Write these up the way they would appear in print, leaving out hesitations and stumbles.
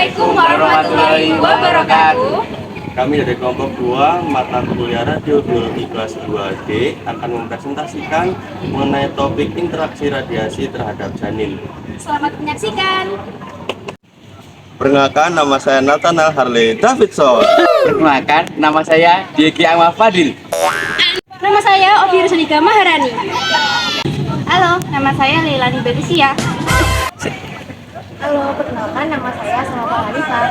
Assalamualaikum warahmatullahi wabarakatuh. Kami dari kelompok 2 mata kuliah radio biologi kelas 2D akan mempresentasikan mengenai topik interaksi radiasi terhadap janin. Selamat menyaksikan. Perkenalkan, nama saya Nathanael Harley Davidson. Perkenalkan, nama saya Diegi Ahmad Fadil. Nama saya Ovi Rusunika Maharani. Halo, nama saya Leilani Belisia. Halo, perkenalkan nama saya Salma Hanifah.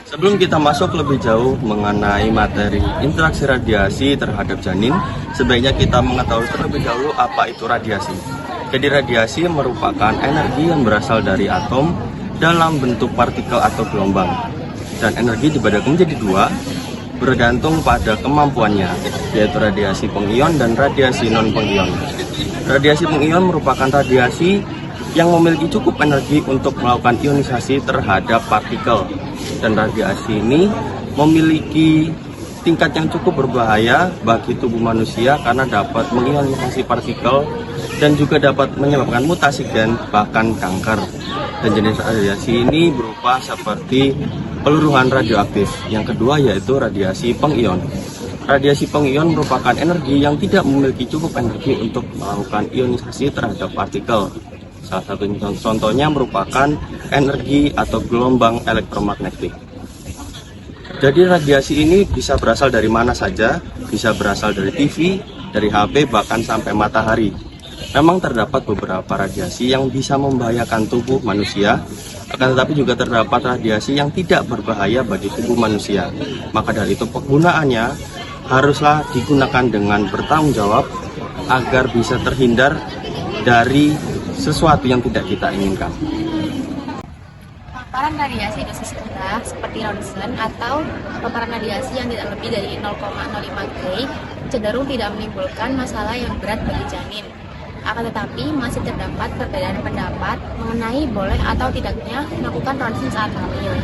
Sebelum kita masuk lebih jauh mengenai materi interaksi radiasi terhadap janin, sebaiknya kita mengetahui terlebih dahulu apa itu radiasi. Jadi radiasi merupakan energi yang berasal dari atom dalam bentuk partikel atau gelombang. Dan energi dibagi menjadi dua, bergantung pada kemampuannya, yaitu radiasi pengion dan radiasi non-pengion. Radiasi pengion merupakan radiasi yang memiliki cukup energi untuk melakukan ionisasi terhadap partikel. Dan radiasi ini memiliki tingkat yang cukup berbahaya bagi tubuh manusia karena dapat mengionisasi partikel dan juga dapat menyebabkan mutasi gen bahkan kanker. Dan jenis radiasi ini berupa seperti peluruhan radioaktif. Yang kedua yaitu radiasi pengion. Radiasi pengion merupakan energi yang tidak memiliki cukup energi untuk melakukan ionisasi terhadap partikel. Salah satu contohnya merupakan energi atau gelombang elektromagnetik. Jadi radiasi ini bisa berasal dari mana saja, bisa berasal dari TV, dari HP, bahkan sampai matahari. Memang terdapat beberapa radiasi yang bisa membahayakan tubuh manusia, akan tetapi juga terdapat radiasi yang tidak berbahaya bagi tubuh manusia. Maka dari itu penggunaannya haruslah digunakan dengan bertanggung jawab agar bisa terhindar dari sesuatu yang tidak kita inginkan. Paparan radiasi dosis rendah seperti ronsen atau paparan radiasi yang tidak lebih dari 0,05 gray cenderung tidak menimbulkan masalah yang berat bagi janin. Akan tetapi masih terdapat perbedaan pendapat mengenai boleh atau tidaknya melakukan ronsen saat hamil.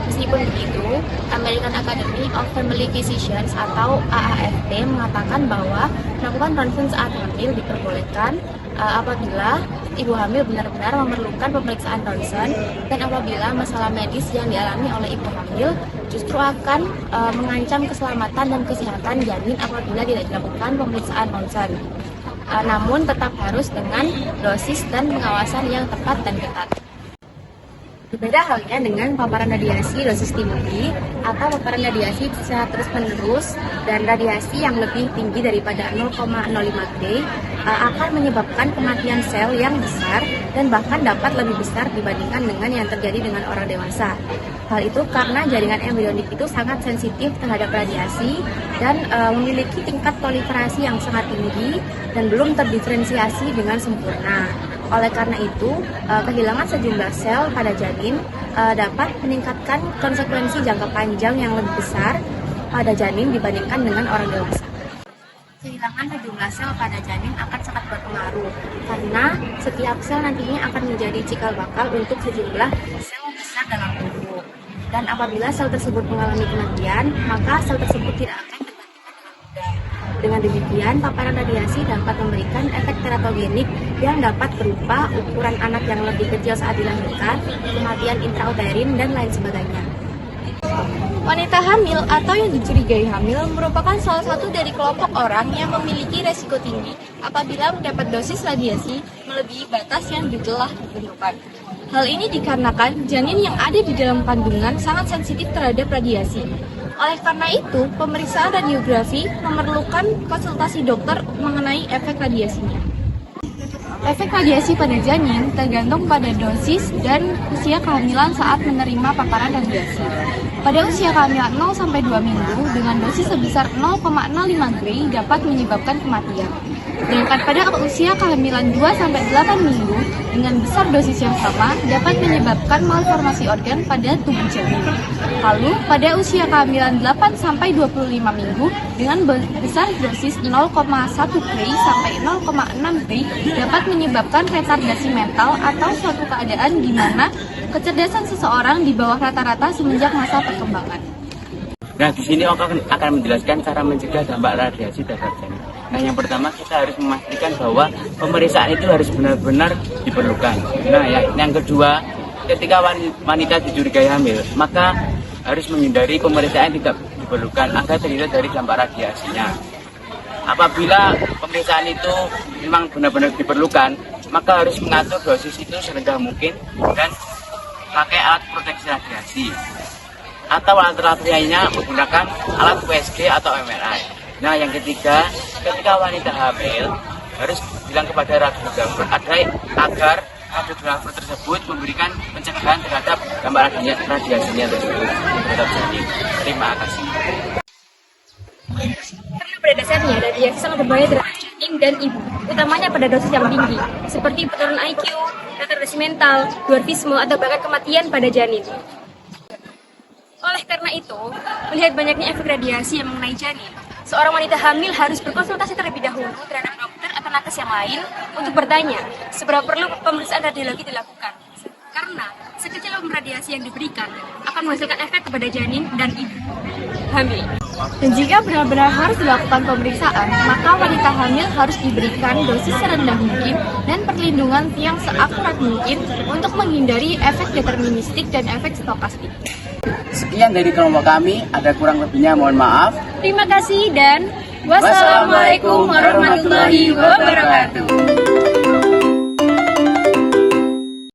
Meskipun begitu, American Academy of Family Physicians atau AAFP mengatakan bahwa melakukan ronsen saat hamil diperbolehkan apabila ibu hamil benar-benar memerlukan pemeriksaan ronsen dan apabila masalah medis yang dialami oleh ibu hamil justru akan mengancam keselamatan dan kesehatan janin apabila tidak dilakukan pemeriksaan ronsen. Namun tetap harus dengan dosis dan pengawasan yang tepat dan ketat. Berbeda halnya dengan paparan radiasi dosis tinggi atau paparan radiasi secara terus-menerus dan radiasi yang lebih tinggi daripada 0,05 gray akan menyebabkan kematian sel yang besar dan bahkan dapat lebih besar dibandingkan dengan yang terjadi dengan orang dewasa. Hal itu karena jaringan embrionik itu sangat sensitif terhadap radiasi dan memiliki tingkat proliferasi yang sangat tinggi dan belum terdiferensiasi dengan sempurna. Oleh karena itu, kehilangan sejumlah sel pada janin dapat meningkatkan konsekuensi jangka panjang yang lebih besar pada janin dibandingkan dengan orang dewasa. Kehilangan sejumlah sel pada janin akan sangat berpengaruh karena setiap sel nantinya akan menjadi cikal bakal untuk sejumlah sel besar dalam tubuh. Dan apabila sel tersebut mengalami kematian, maka sel tersebut tidak akan tergantikan dengan mudah. Dengan demikian, paparan radiasi dapat memberikan efek teratogenik yang dapat berupa ukuran anak yang lebih kecil saat dilahirkan, kematian intrauterin, dan lain sebagainya. Wanita hamil atau yang dicurigai hamil merupakan salah satu dari kelompok orang yang memiliki resiko tinggi apabila mendapat dosis radiasi melebihi batas yang telah ditentukan. Hal ini dikarenakan janin yang ada di dalam kandungan sangat sensitif terhadap radiasi. Oleh karena itu, pemeriksaan radiografi memerlukan konsultasi dokter mengenai efek radiasinya. Efek radiasi pada janin tergantung pada dosis dan usia kehamilan saat menerima paparan radiasi. Pada usia kehamilan 0-2 minggu dengan dosis sebesar 0,05 gray dapat menyebabkan kematian. Sedangkan pada usia kehamilan 2-8 minggu dengan besar dosis yang sama dapat menyebabkan malformasi organ pada tubuh janin. Lalu pada usia kehamilan 8-25 minggu dengan besar dosis 0,1 gray sampai 0,6 gray dapat menyebabkan retardasi mental atau suatu keadaan di mana kecerdasan seseorang di bawah rata-rata semenjak masa perkembangan. Nah, di sini Oka akan menjelaskan cara mencegah dampak radiasi terhadap janin. Nah, yang pertama kita harus memastikan bahwa pemeriksaan itu harus benar-benar diperlukan. Nah, yang kedua, ketika wanita dicurigai hamil, maka harus menghindari pemeriksaan yang tidak diperlukan agar terhindar dari dampak radiasinya. Apabila pemeriksaan itu memang benar-benar diperlukan, maka harus mengatur dosis itu serendah mungkin dan pakai alat proteksi radiasi. Atau alat-alat lainnya menggunakan alat USG atau MRI. Nah, yang ketiga, ketika wanita hamil harus bilang kepada radiografer agar radiografer tersebut memberikan pencegahan terhadap dampak radiasinya tersebut terhadap janin. Terima kasih. Karena pada dasarnya radiasi sangat berbahaya terhadap janin dan ibu, utamanya pada dosis yang tinggi, seperti penurunan IQ, retardasi mental, dwarfisme, atau bahkan kematian pada janin. Oleh karena itu, melihat banyaknya efek radiasi yang mengenai janin, seorang wanita hamil harus berkonsultasi terlebih dahulu terhadap dokter atau nakes yang lain untuk bertanya seberapa perlu pemeriksaan radiologi dilakukan. Karena sekecil radiasi yang diberikan akan menghasilkan efek kepada janin dan ibu hamil. Dan jika benar-benar harus dilakukan pemeriksaan, maka wanita hamil harus diberikan dosis serendah mungkin dan perlindungan yang seakurat mungkin untuk menghindari efek deterministik dan efek stokastik. Sekian dari kelompok kami, ada kurang lebihnya mohon maaf. Terima kasih dan wassalamualaikum warahmatullahi wabarakatuh.